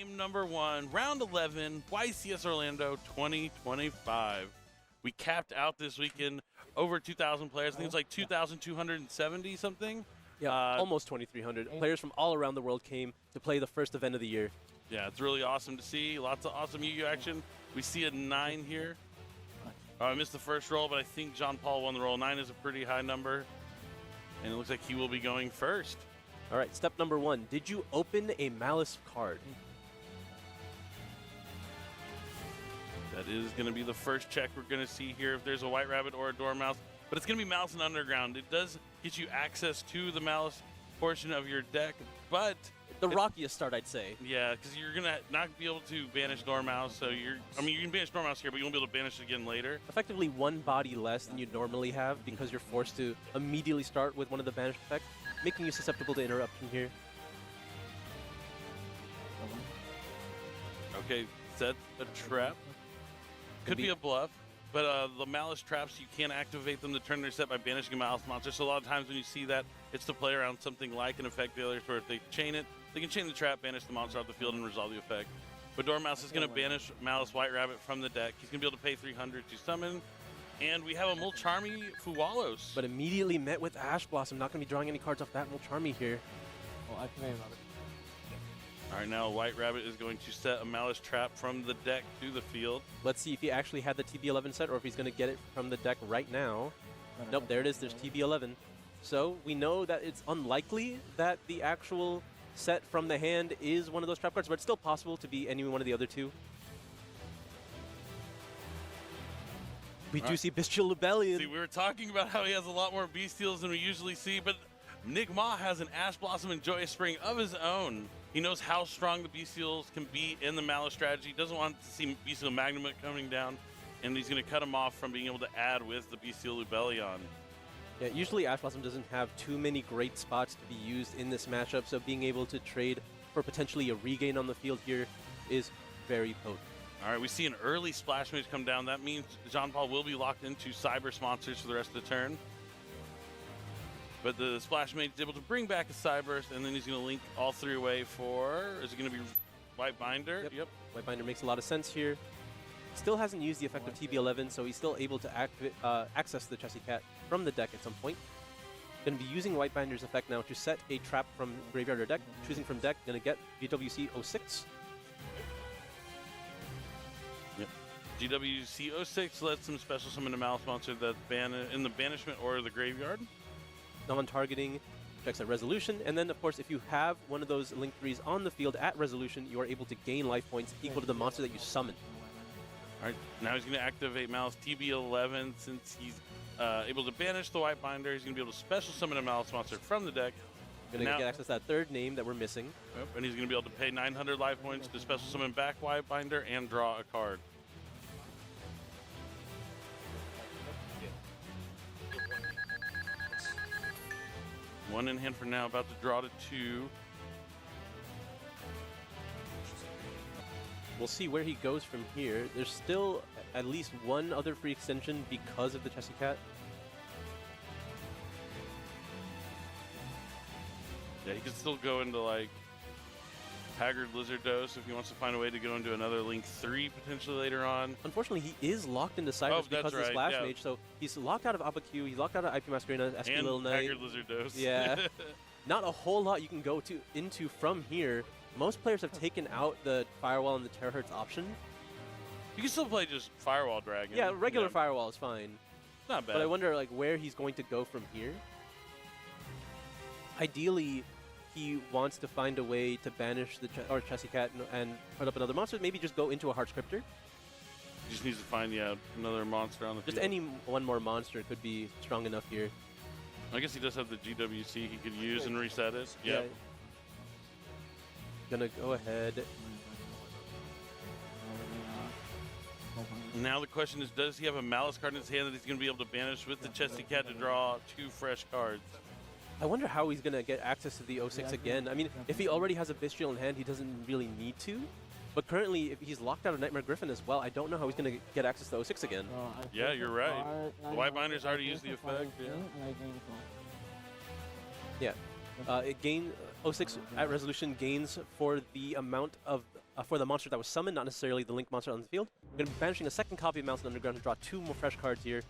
Game number 1, round 11, YCS Orlando 2025. We capped out this weekend over 2,000 players. I think it's like 2,270 something. Yeah, almost 2,300. Players from all around the world came to play the first event of the year. Yeah, it's really awesome to see. Lots of awesome Yu-Gi-Oh action. We see a 9 here. I missed the first roll, but I think John Paul won the roll. 9 is a pretty high number, and it looks like he will be going first. All right, step number 1. Did you open a Malice card? That is going to be the first check we're going to see here if there's a White Rabbit or a Dormouse. But it's going to be Malice and Underground. It does get you access to the Malice portion of your deck, but... The rockiest start, I'd say. Yeah, because you're going to not be able to banish Dormouse, so you can banish Dormouse here, but you won't be able to banish it again later. Effectively one body less than you'd normally have because you're forced to immediately start with one of the banish effects, making you susceptible to interruption here. Okay, set a trap. Could be a bluff, but the Malice traps, you can activate them to turn their set by banishing a Malice monster. So a lot of times when you see that, it's to play around something like an effect failure, where if they chain it, they can chain the trap, banish the monster off the field, and resolve the effect. But Dormouse is going to banish Malice White Rabbit from the deck. He's going to be able to pay 300 to summon. And we have a Mulcharmy Fuwalos. But immediately met with Ash Blossom. Not going to be drawing any cards off that Mulcharmy here. Oh, I can about it. All right, now White Rabbit is going to set a Malice trap from the deck to the field. Let's see if he actually had the TB11 set or if he's going to get it from the deck right now. Nope, there it is. There's TB11. So we know that it's unlikely that the actual set from the hand is one of those trap cards, but it's still possible to be any one of the other two. We do see Bestial Rebellion. See, we were talking about how he has a lot more Bestials than we usually see, but Nick Ma has an Ash Blossom and Joyous Spring of his own. He knows how strong the Bestials can be in the Malice strategy. He doesn't want to see Bestial Magnum coming down, and he's going to cut him off from being able to add with the Bestial Rebellion. Yeah, usually Ash Blossom doesn't have too many great spots to be used in this matchup, so being able to trade for potentially a regain on the field here is very potent. All right, we see an early Splash Mage come down. That means John Paul will be locked into Cyber monsters for the rest of the turn. But the Splash Mage is able to bring back a Cyburst, and then he's going to link all 3 away for... Is it going to be White Binder? Yep. White Binder makes a lot of sense here. Still hasn't used the effect of TB11, so he's still able to access the Chessy Cat from the deck at some point. Going to be using White Binder's effect now to set a trap from graveyard or deck. Choosing from deck, going to get GWC 06. Yep. GWC 06 lets him special summon a Malice monster that's in the banishment or the graveyard. Non-targeting, checks at resolution, and then of course if you have one of those link 3s on the field at resolution, you are able to gain life points equal to the monster that you summon. All right, now he's going to activate Malice TB11 since he's able to banish the White Binder. He's going to be able to special summon a Malice monster from the deck. Going to get access to that 3rd name that we're missing. Yep, and he's going to be able to pay 900 life points to special summon back White Binder and draw a card. One in hand for now, about to draw to 2. We'll see where he goes from here. There's still at least one other free extension because of the Chessy Cat. Yeah, he could still go into like Haggard Lizard Dose if he wants to find a way to go into another Link 3 potentially later on. Unfortunately, he is locked into Cypress because of the Splash Mage, so he's locked out of Abba Q, he's locked out of IP Masquerena, SP and Little Knight. Haggard Lizard Dose. Yeah. Not a whole lot you can go into from here. Most players have taken out the Firewall and the Terahertz option. You can still play just Firewall Dragon. Yeah, regular Firewall is fine. Not bad. But I wonder like where he's going to go from here. Ideally, he wants to find a way to banish the Chessy Cat and put up another monster. Maybe just go into a Heart Scripter. He just needs to find another monster on the field. Just any one more monster could be strong enough here. I guess he does have the GWC he could use and reset it. Yep. Yeah. Gonna go ahead. Now the question is, does he have a Malice card in his hand that he's going to be able to banish with the Chessy Cat to draw 2 fresh cards? I wonder how he's going to get access to the 06 again. I mean, if he already has a Bestial in hand, he doesn't really need to. But currently, if he's locked out of Nightmare Griffin as well, I don't know how he's going to get access to 06 again. Yeah, you're right. The White Binder's already used the effect. Yeah. It 06 at resolution gains for the amount of for the monster that was summoned, not necessarily the Link monster on the field. We're going to be banishing a second copy of Mountain Underground to draw 2 more fresh cards here.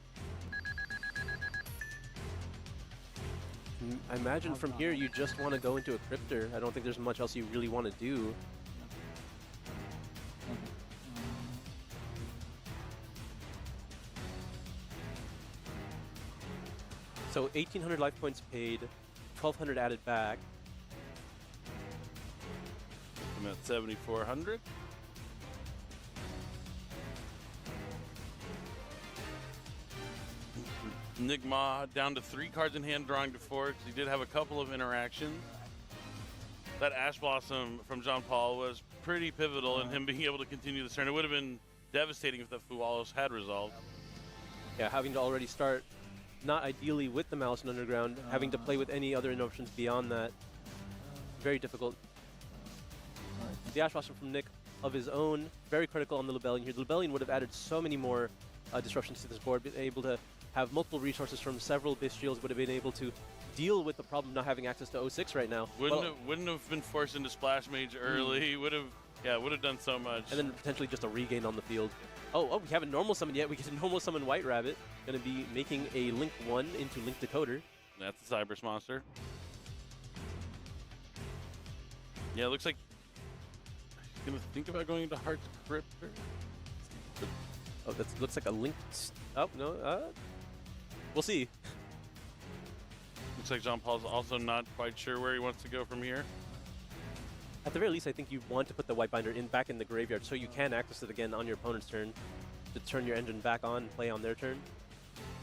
I imagine from here you just want to go into a Cryptor. I don't think there's much else you really want to do. So 1,800 life points paid, 1,200 added back. I'm at 7,400. Nigma down to 3 cards in hand, drawing to 4 because he did have a couple of interactions. That Ash Blossom from Jean Paul was pretty pivotal in him being able to continue this turn. It would have been devastating if the Fualos had resolved. Yeah, having to already start, not ideally with the Malice and Underground, having to play with any other options beyond that. Very difficult. The Ash Blossom from Nick of his own, very critical on the Lebellion here. The Lebellion would have added so many more disruptions to this board, been able to have multiple resources from several Bystials, would have been able to deal with the problem of not having access to 06 right now. Wouldn't have been forced into Splash Mage early. Would have done so much. And then potentially just a regain on the field. Oh, we haven't normal summoned yet. We get to normal summon White Rabbit. Going to be making a Link 1 into Link Decoder. That's the Cyberse monster. Yeah, it looks like he's going to think about going into Heart's Cryptor. Oh, that looks like a Link. Oh, no. We'll see. Looks like Jean Paul's also not quite sure where he wants to go from here. At the very least, I think you want to put the White Binder back in the graveyard so you can access it again on your opponent's turn to turn your engine back on and play on their turn.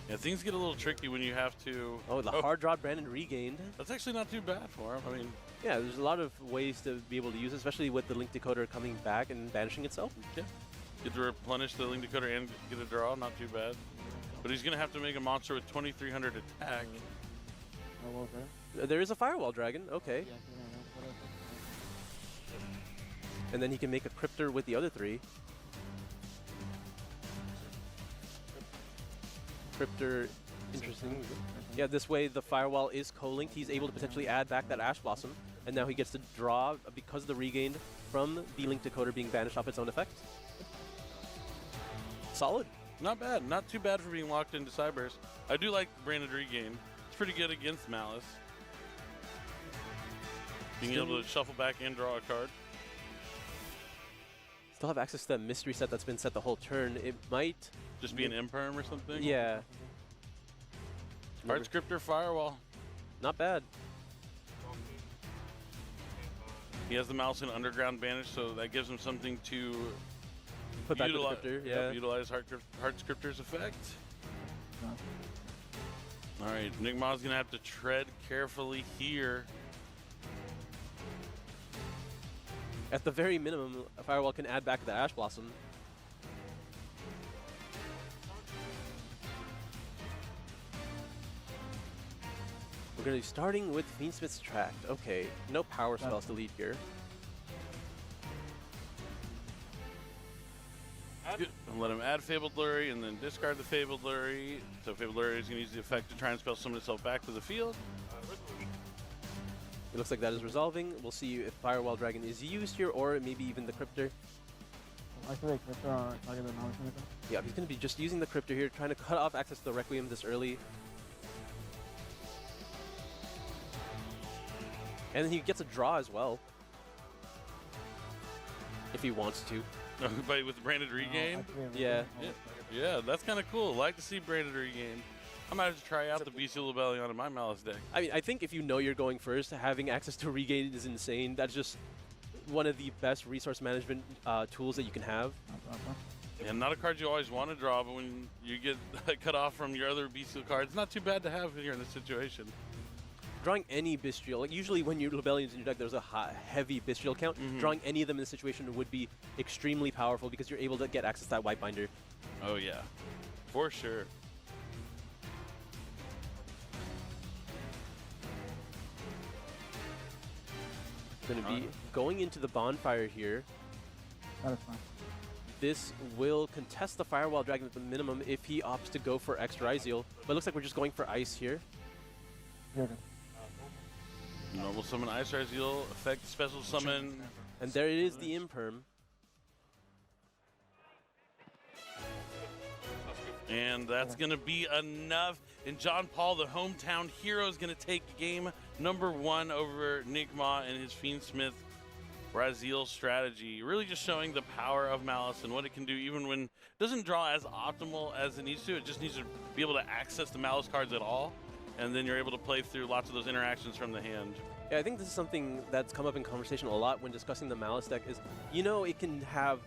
Yeah, things get a little tricky when you have to... Oh, the hard draw Brandon regained. That's actually not too bad for him. I mean... Yeah, there's a lot of ways to be able to use it, especially with the Link Decoder coming back and banishing itself. Yeah. Get to replenish the Link Decoder and get a draw, not too bad. But he's going to have to make a monster with 2,300 attack. There is a Firewall Dragon, okay. And then he can make a Cryptor with the other 3. Cryptor, interesting. Yeah, this way the Firewall is co-linked. He's able to potentially add back that Ash Blossom. And now he gets to draw because of the regain from the Link Decoder being banished off its own effect. Solid. Not bad. Not too bad for being locked into Cyberse. I do like Branded Regain. It's pretty good against Malice. Being able to shuffle back and draw a card. Still have access to that mystery set that's been set the whole turn. It might just be an Imperm or something? Yeah. Heart's Cryptor Firewall. Not bad. He has the Mouse and Underground banished, so that gives him something to put back with the Cryptor. Yeah. Utilize Heart's Cryptor's effect. All right, Nigma's gonna have to tread carefully here. At the very minimum, a Firewall can add back the Ash Blossom. We're going to be starting with Fiendsmith's Tract. Okay, no power spells to lead here. And let him add Fabled Lurry and then discard the Fabled Lurry. So Fabled Lurry is going to use the effect to try and spell summon itself back to the field. It looks like that is resolving. We'll see if Firewall Dragon is used here or maybe even the Cryptor. Yeah, he's going to be just using the Cryptor here, trying to cut off access to the Requiem this early. And then he gets a draw as well. If he wants to. But with Branded Regain? Yeah. Yeah, that's kind of cool. Like to see Branded Regain. I might have to try out the Bestial Rebellion in my Malice deck. I mean, I think if you know you're going first, having access to Regain is insane. That's just one of the best resource management tools that you can have. And not a card you always want to draw, but when you get cut off from your other Bestial cards, not too bad to have here in this situation. Drawing any Bestial, like usually when you Rebellions in your deck, there's a heavy Bestial count. Drawing any of them in this situation would be extremely powerful because you're able to get access to that White Binder. Oh yeah, for sure. Going to be going into the Bonfire here. That is fine. This will contest the Firewall Dragon at the minimum if he opts to go for extra Iceal. But it looks like we're just going for Ice here. Normal summon Ice Razeel, effect special summon. And there it is, the Imperm. And that's going to be enough. And John Paul, the hometown hero, is going to take game number 1 over Nick Ma and his Fiendsmith Brazil strategy. Really just showing the power of Malice and what it can do even when it doesn't draw as optimal as it needs to. It just needs to be able to access the Malice cards at all. And then you're able to play through lots of those interactions from the hand. Yeah, I think this is something that's come up in conversation a lot when discussing the Malice deck is, you know, it can have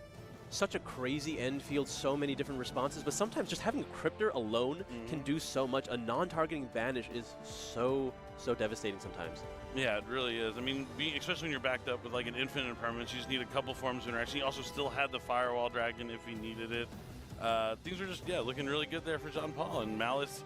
such a crazy end field, so many different responses, but sometimes just having a Cryptor alone can do so much. A non-targeting Vanish is so devastating sometimes. Yeah, it really is. I mean, especially when you're backed up with like an infinite impermanence, you just need a couple forms of interaction. He also still had the Firewall Dragon if he needed it. Things are just, looking really good there for John Paul. And Malice,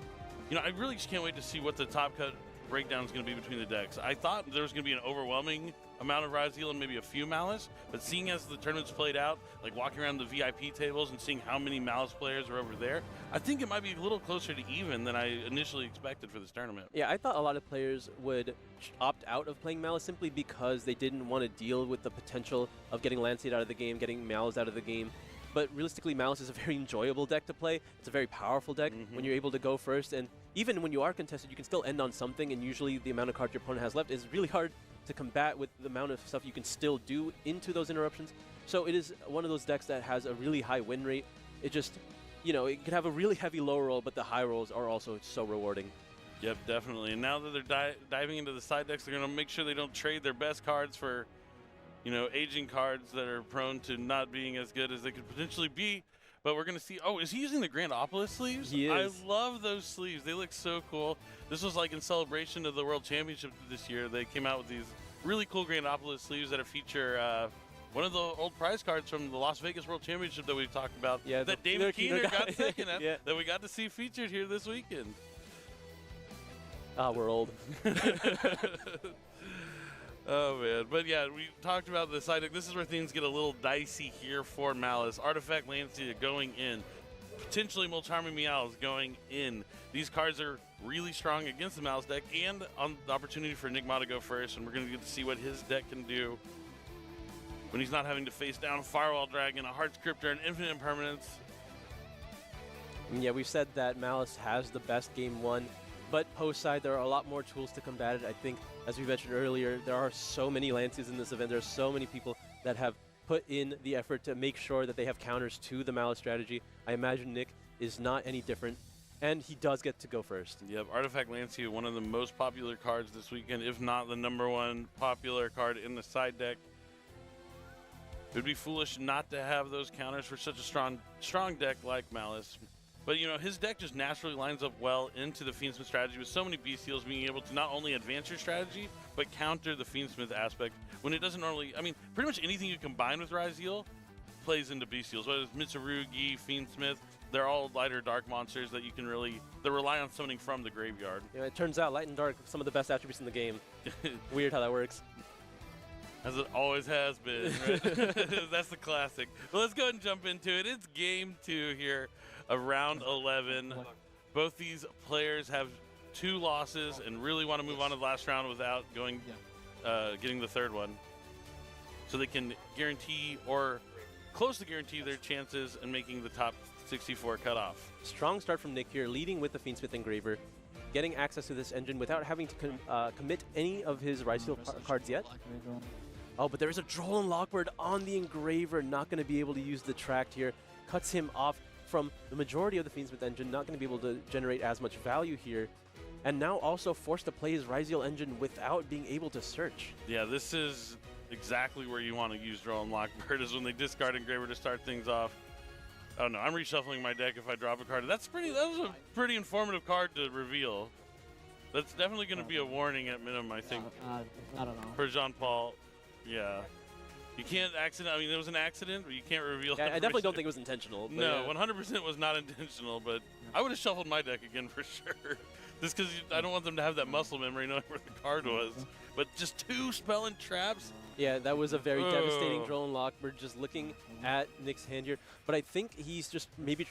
you know, I really just can't wait to see what the top cut breakdown is going to be between the decks. I thought there was going to be an overwhelming amount of Raziel and maybe a few Malice, but seeing as the tournament's played out, like walking around the VIP tables and seeing how many Malice players are over there, I think it might be a little closer to even than I initially expected for this tournament. Yeah, I thought a lot of players would opt out of playing Malice simply because they didn't want to deal with the potential of getting Lancet out of the game, getting Malice out of the game. But realistically, Malice is a very enjoyable deck to play. It's a very powerful deck when you're able to go first. And even when you are contested, you can still end on something. And usually the amount of cards your opponent has left is really hard to combat with the amount of stuff you can still do into those interruptions. So it is one of those decks that has a really high win rate. It just, you know, it can have a really heavy low roll, but the high rolls are also so rewarding. Yep, definitely. And now that they're diving into the side decks, they're going to make sure they don't trade their best cards for, you know, aging cards that are prone to not being as good as they could potentially be. But we're going to see, oh, is he using the Grandopolis sleeves? He is. I love those sleeves. They look so cool. This was like in celebration of the World Championship this year. They came out with these really cool Grandopolis sleeves that feature one of the old prize cards from the Las Vegas World Championship that we talked about. Yeah, that David Keener got second at, yeah. that we got to see featured here this weekend. Ah, we're old. Oh, man. But, yeah, we talked about the side deck. This is where things get a little dicey here for Malice. Artifact Lancia going in. Potentially Mulcharming Meows going in. These cards are really strong against the Malice deck and on the opportunity for Enigma to go first. And we're going to get to see what his deck can do when he's not having to face down a Firewall Dragon, a Heart Scriptor, and Infinite Impermanence. Yeah, we've said that Malice has the best game one, but post-side, there are a lot more tools to combat it. I think, as we mentioned earlier, there are so many Lancias in this event. There are so many people that have put in the effort to make sure that they have counters to the Malice strategy. I imagine Nick is not any different, and he does get to go first. Yep, Artifact Lancia, one of the most popular cards this weekend, if not the #1 popular card in the side deck. It would be foolish not to have those counters for such a strong deck like Malice. But, you know, his deck just naturally lines up well into the Fiendsmith strategy with so many B-Seals being able to not only advance your strategy, but counter the Fiendsmith aspect when it doesn't normally... I mean, pretty much anything you combine with Raziel plays into B-Seals. Whether it's Mitsurugi, Fiendsmith, they're all light or dark monsters that you can really... They rely on summoning from the graveyard. Yeah, it turns out light and dark are some of the best attributes in the game. Weird how that works. As it always has been, right? That's the classic. Well, let's go ahead and jump into it. It's game 2 here of round 11. Both these players have 2 losses and really want to move on to the last round without going, getting the third one. So they can guarantee or close to guarantee their chances in making the top 64 cutoff. Strong start from Nick here, leading with the Fiendsmith Engraver, getting access to this engine without having to commit any of his Raziel cards yet. Oh, but there is a Droll and Lockbird on the Engraver, not going to be able to use the Tract here. Cuts him off from the majority of the Fiendsmith engine, not going to be able to generate as much value here. And now also forced to play his Raziel engine without being able to search. Yeah, this is exactly where you want to use Droll and Lockbird, is when they discard Engraver to start things off. Oh no, I'm reshuffling my deck if I drop a card. That was a pretty informative card to reveal. That's definitely going to be a warning at minimum, I think. I don't know. For Jean Paul. Yeah. You can't accident. I mean, it was an accident, but you can't reveal. Yeah, I definitely don't think it was intentional. No, 100% was not intentional, but I would have shuffled my deck again for sure. Just because I don't want them to have that muscle memory knowing where the card was. But just 2 spell and traps, Yeah, that was a very Oh. devastating drone lock. We're just looking at Nick's hand here. But I think he's just maybe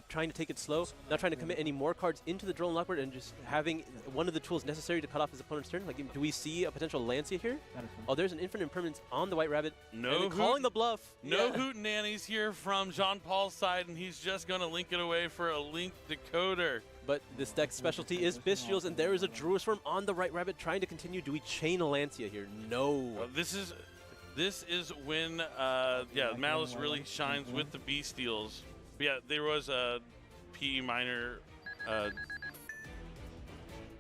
trying to take it slow, not trying to commit any more cards into the drone lockboard and just having one of the tools necessary to cut off his opponent's turn. Like, do we see a potential Lancia here? That is fine. Oh, there's an infinite impermanence on the White Rabbit. No and then calling the bluff. No Yeah. hootenannies here from Jean-Paul's side, and he's just going to link it away for a link decoder. But this deck's specialty is Bestials, and there is a Druid Swarm on the Right Rabbit trying to continue. Do we chain a Lancia here? No. This is when Malice really shines with the Bestials. Yeah, there was a P minor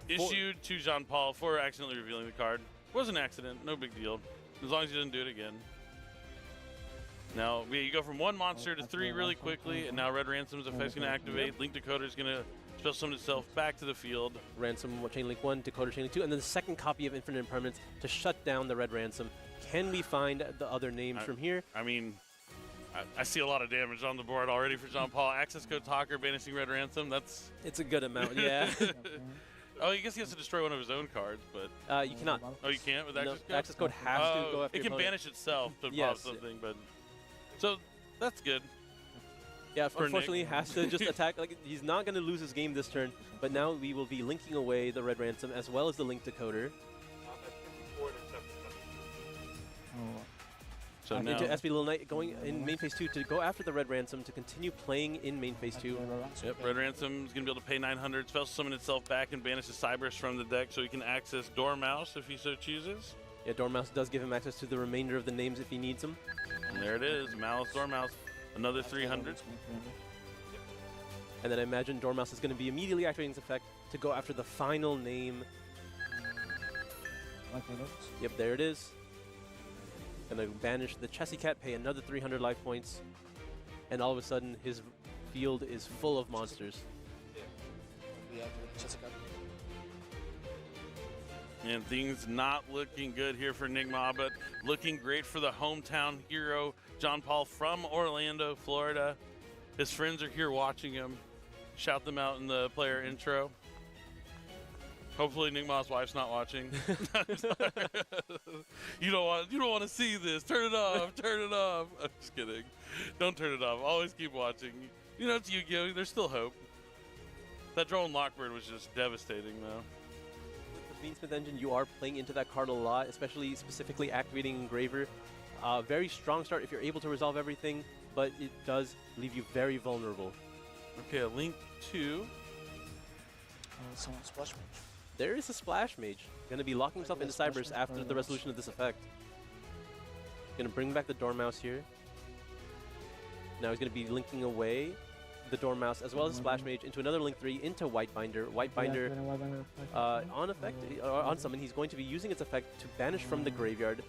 issued to Jean-Paul for accidentally revealing the card. Was an accident, no big deal, as long as he doesn't do it again. Now, you go from one monster to three really quickly, and now Red Ransom's effect's going to activate. Link Decoder's going to spell summon itself back to the field. Ransom Chain Link 1, Decoder Chain Link 2, and then the second copy of Infinite Impermanence to shut down the Red Ransom. Can we find the other names from here? I mean, I see a lot of damage on the board already for Jean-Paul. Access Code Talker, banishing Red Ransom, that's... It's a good amount, yeah. Oh, I guess he has to destroy one of his own cards, but... You cannot. Oh, you can't with No, Access Code? access code has to go after it your can opponent. banish itself to pop Yes. something, but... So, that's good. Yeah, for unfortunately, he Nick. has to just attack. Like, he's not going to lose his game this turn, but now we will be linking away the Red Ransom as well as the Link Decoder Oh, So now... into SP Little Knight, going in main phase 2 to go after the Red Ransom to continue playing in main phase 2. Yep, Red Ransom's going to be able to pay 900, spell summon itself back, and banish the Cyberse from the deck so he can access Dormouse if he so chooses. Yeah, Dormouse does give him access to the remainder of the names if he needs them. And there it is, Malice Dormouse, another 300. And then I imagine Dormouse is going to be immediately activating its effect to go after the final name. Yep, there it is. Gonna banish the Chessy Cat, pay another 300 life points, and all of a sudden his field is full of monsters. And things not looking good here for Nigma, but looking great for the hometown hero, Jean-Paul from Orlando, Florida. His friends are here watching him. Shout them out in the player intro. Hopefully Nigma's wife's not watching. You don't want to see this. Turn it off. Turn it off. I'm just kidding. Don't turn it off. Always keep watching. You know, it's Yu-Gi-Oh! There's still hope. That drone Lockbird was just devastating, though. With the Fiendsmith engine, you are playing into that card a lot, especially specifically activating Engraver. Very strong start if you're able to resolve everything, but it does leave you very vulnerable. Okay, a Link 2. Splash Mage. There is a Splash Mage. Going to be locking himself into Cyberse after the resolution of this effect. Going to bring back the Dormouse here. Now he's going to be linking away the Dormouse as well as Splash Mage into another Link 3 into Whitebinder. Whitebinder on effect, or on summon, he's going to be using its effect to banish from the graveyard.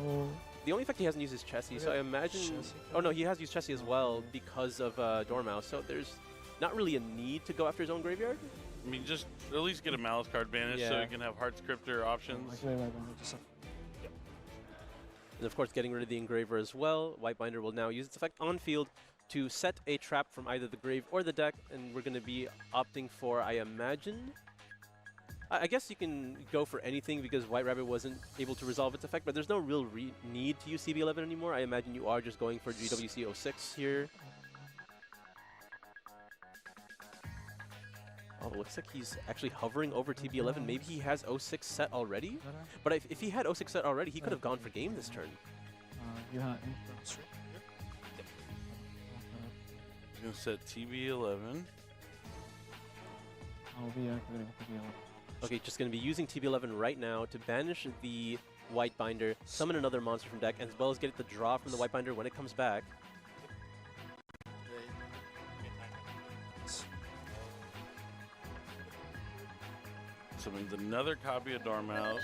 Oh, The only effect he hasn't used is Chessy, so I imagine... Oh no, he has used Chessy as well because of Dormouse, so there's not really a need to go after his own graveyard. I mean, just at least get a Malice card banished so Yeah. he can have Heart Scripter options. And of course, getting rid of the Engraver as well. Whitebinder will now use its effect on field to set a trap from either the grave or the deck, and we're going to be opting for, I imagine... I guess you can go for anything because White Rabbit wasn't able to resolve its effect, but there's no real need to use CB11 anymore. I imagine you are just going for GWC 06 here. Oh, looks like he's actually hovering over TB11. Maybe he has 06 set already? But if he had 06 set already, he could have gone for game this turn. you have He's going to set TB11. I'll be activating TB11. Okay, just going to be using TB11 right now to banish the Whitebinder, summon another monster from deck, as well as get the draw from the Whitebinder when it comes back. Summons another copy of Dormouse.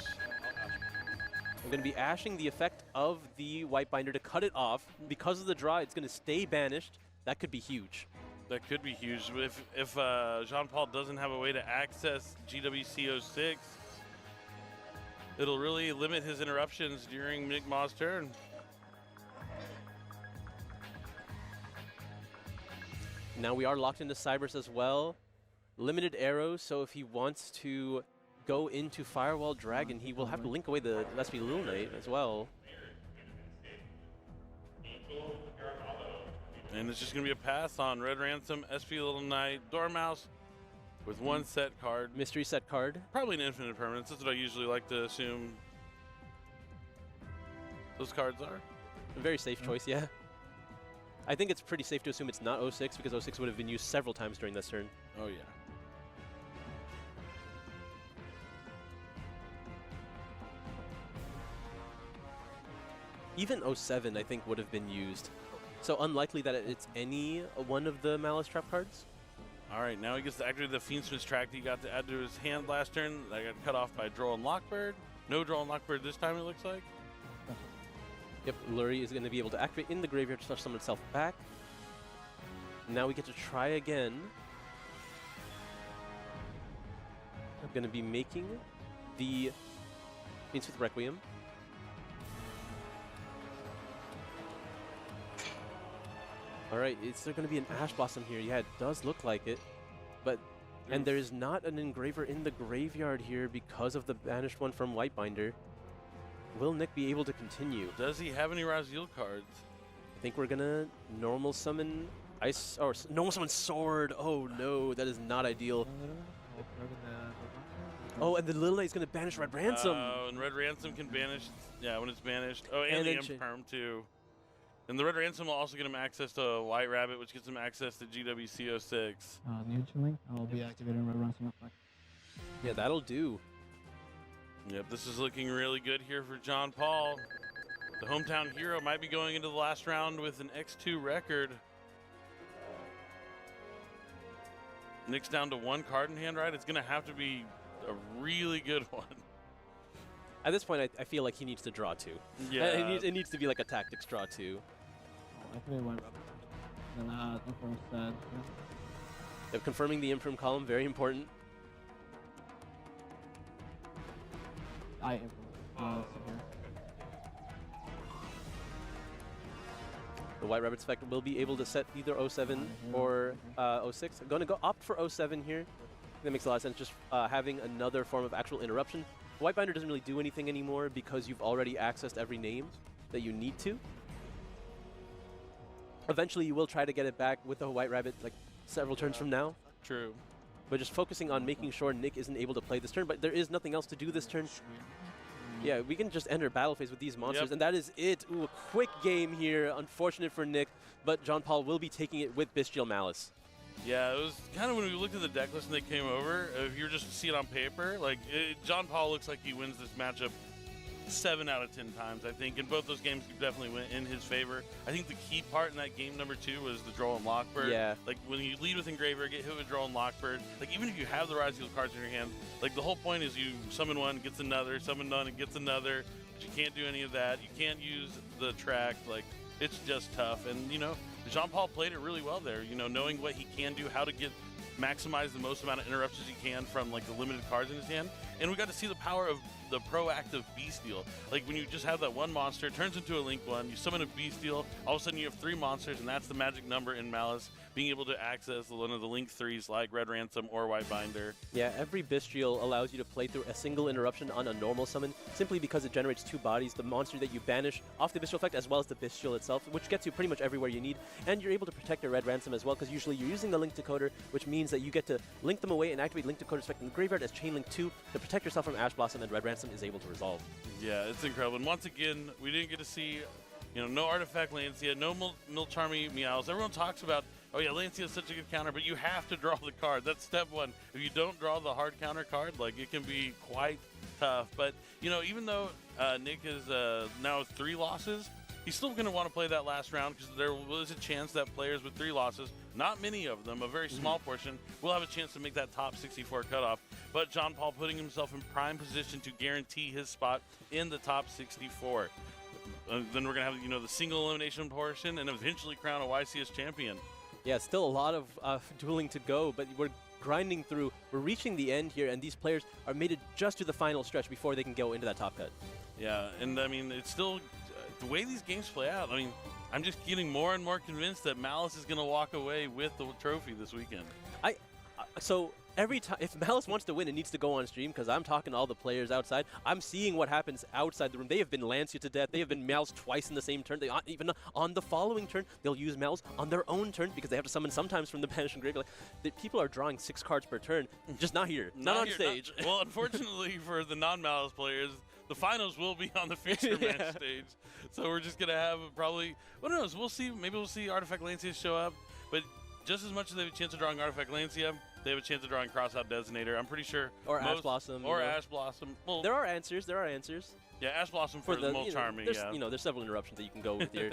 I'm going to be ashing the effect of the Whitebinder to cut it off. Because of the draw, it's going to stay banished. That could be huge. That could be huge. If Jean-Paul doesn't have a way to access GWC 06, it'll really limit his interruptions during Nigma's turn. Now we are locked into Cyberse as well. Limited arrows, so if he wants to go into Firewall Dragon, he will have to link away the SP Lil Knight as well. And it's just going to be a pass on Red Ransom, SP Little Knight, Dormouse with one set card. Mystery set card. Probably an infinite permanence. That's what I usually like to assume those cards are. A very safe choice, yeah. I think it's pretty safe to assume it's not 06 because 06 would have been used several times during this turn. Oh, yeah. Even 07, I think, would have been used. So unlikely that it's any one of the Malice Trap cards. All right, now he gets to activate the Fiendsmith's track that he got to add to his hand last turn. That got cut off by Droll and Lockbird. No Droll and Lockbird this time, it looks like. Yep, Lurie is going to be able to activate in the graveyard to slash summon itself back. Now we get to try again. I'm going to be making the Fiendsmith Requiem. All right, is there going to be an Ash Blossom here? Yeah, it does look like it. But and there is not an engraver in the graveyard here because of the banished one from Whitebinder. Will Nick be able to continue? Does he have any Raziel cards? I think we're going to normal summon Ice, or normal summon Sword. Oh no, that is not ideal. Oh, and the Little Knight is going to banish Red Ransom. Oh, and Red Ransom can banish, yeah, when it's banished. Oh, and And the then Imperm too. And the Red Ransom will also get him access to White Rabbit, which gets him access to GWC06. New link. I'll be activating Red Ransom effect. Yeah, that'll do. Yep, this is looking really good here for John Paul. The hometown hero might be going into the last round with an X2 record. Nick's down to one card in hand, right? It's going to have to be a really good one. At this point, I feel like he needs to draw two. Yeah. It needs to be like a tactics draw two. I'll activate White Rabbit. Then Inform said. Yep, confirming the Imperm column, very important. I Inform. Here. The White Rabbit's effect will be able to set either 07 or 06. I'm going to go opt for 07 here. That makes a lot of sense, just having another form of actual interruption. Whitebinder doesn't really do anything anymore because you've already accessed every name that you need to. Eventually, you will try to get it back with the White Rabbit like several turns from now. True. But just focusing on making sure Nick isn't able to play this turn. But there is nothing else to do this turn. Yeah, we can just enter battle phase with these monsters, and that is it. Ooh, a quick game here. Unfortunate for Nick, but John Paul will be taking it with Bestial Malice. Yeah, it was kind of when we looked at the deck list and they came over, if you were just to see it on paper, like, John Paul looks like he wins this matchup 7 out of 10 times, I think. And both those games definitely went in his favor. I think the key part in that game number 2 was the Droll and Lockbird. Yeah. Like, when you lead with Engraver, get hit with Droll and Lockbird, like, even if you have the Raziel cards in your hand, like, the whole point is you summon one, gets another, summon one, and gets another, but you can't do any of that. You can't use the track. Like, it's just tough. And, you know, Jean Paul played it really well there, you know, knowing what he can do, how to maximize the most amount of interruptions he can from like the limited cards in his hand. And we got to see the power of the proactive Beastial. Like when you just have that one monster, it turns into a Link one, you summon a Beastial, all of a sudden you have 3 monsters, and that's the magic number in Malice, being able to access one of the Link 3s like Red Ransom or Whitebinder. Yeah, every Bestial allows you to play through a single interruption on a normal summon, simply because it generates 2 bodies, the monster that you banish off the Bestial effect as well as the Bestial itself, which gets you pretty much everywhere you need. And you're able to protect your Red Ransom as well, because usually you're using the Link Decoder, which means that you get to link them away and activate Link Decoder's effect in the graveyard as Chain Link 2 to protect yourself from Ash Blossom, and Red Ransom is able to resolve. Yeah, it's incredible. And once again, we didn't get to see, you know, no Artifact Lancia, no Milcharmy Meows. Everyone talks about, oh yeah, Lancia is such a good counter, but you have to draw the card. That's step 1. If you don't draw the hard counter card, like, it can be quite tough. But, you know, even though Nick is now 3 losses, he's still going to want to play that last round, because there was a chance that players with 3 losses, not many of them, a very small portion, will have a chance to make that top 64 cutoff. But John Paul putting himself in prime position to guarantee his spot in the top 64. Then we're going to have, you know, the single elimination portion and eventually crown a YCS champion. Yeah, still a lot of dueling to go, but we're grinding through. We're reaching the end here, and these players are made it just to the final stretch before they can go into that top cut. Yeah, and I mean, it's still the way these games play out. I mean, I'm just getting more and more convinced that Malice is going to walk away with the trophy this weekend. So every time, if Malice wants to win, it needs to go on stream because I'm talking to all the players outside. I'm seeing what happens outside the room. They have been Lancia to death. They have been Malice twice in the same turn. They even on the following turn, they'll use Malice on their own turn because they have to summon sometimes from the Banishing Grave. Like, people are drawing 6 cards per turn, just not here, not on stage. Well, unfortunately for the non-Malice players, the finals will be on the feature match stage. So we're just going to have probably, who knows, we'll see. Maybe we'll see Artifact Lancia show up. But just as much as they have a chance of drawing Artifact Lancia, they have a chance of drawing Crossout Designator. I'm pretty sure. Or Ash Blossom. Or Ash Blossom. Well, there are answers. There are answers. Yeah, Ash Blossom for the most charming. There's, there's several interruptions that you can go with here.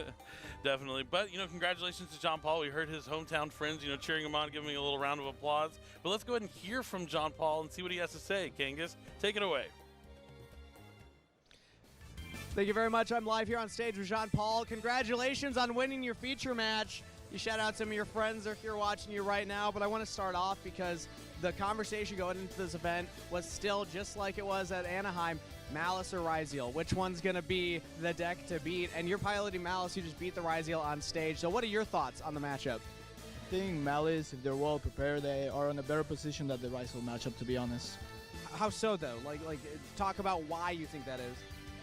Definitely. But, congratulations to John Paul. We heard his hometown friends, cheering him on, giving him a little round of applause. But let's go ahead and hear from John Paul and see what he has to say. Kangas, take it away. Thank you very much. I'm live here on stage with Jean Paul. Congratulations on winning your feature match. You shout out some of your friends if you're watching you right now, but I want to start off because the conversation going into this event was still just like it was at Anaheim. Malice or Ryzeal, which one's going to be the deck to beat? And you're piloting Malice, you just beat the Ryzeal on stage. So what are your thoughts on the matchup? I think Malice, if they're well prepared, they are in a better position than the Ryzeal matchup, to be honest. How so, though? Like, talk about why you think that is.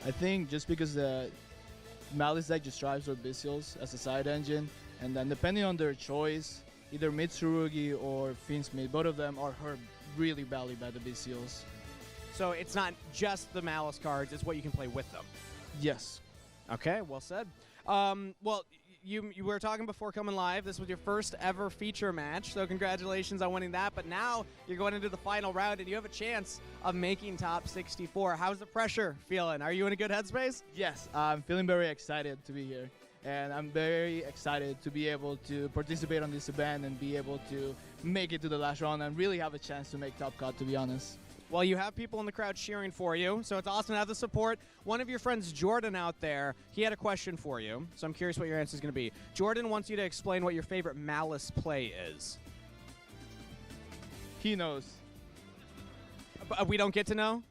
I think just because the Malice deck just drives their Bystials as a side engine, and then depending on their choice, either Mitsurugi or Fiendsmith, both of them are hurt really badly by the Bystials. So it's not just the Malice cards, it's what you can play with them. Yes. Okay, well said. Well, you were talking before coming live. This was your first ever feature match, so congratulations on winning that. But now you're going into the final round, and you have a chance of making top 64. How's the pressure feeling? Are you in a good headspace? Yes, I'm feeling very excited to be here. And I'm very excited to be able to participate on this event and be able to make it to the last round and really have a chance to make top cut, to be honest. Well, you have people in the crowd cheering for you, so it's awesome to have the support. One of your friends, Jordan, out there, he had a question for you, so I'm curious what your answer is going to be. Jordan wants you to explain what your favorite Malice play is. He knows. But we don't get to know?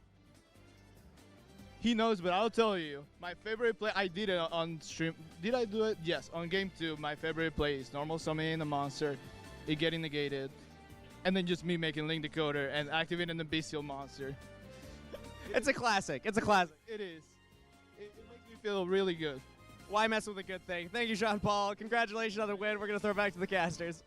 He knows, but I'll tell you. My favorite play, I did it on stream. Did I do it? Yes, on game 2, my favorite play is normal summoning a monster, it getting negated, and then just me making Link Decoder and activating the Bestial monster. It's a classic. It's a classic. It is. It makes me feel really good. Why mess with a good thing? Thank you, Jean Paul. Congratulations on the win. We're going to throw it back to the casters.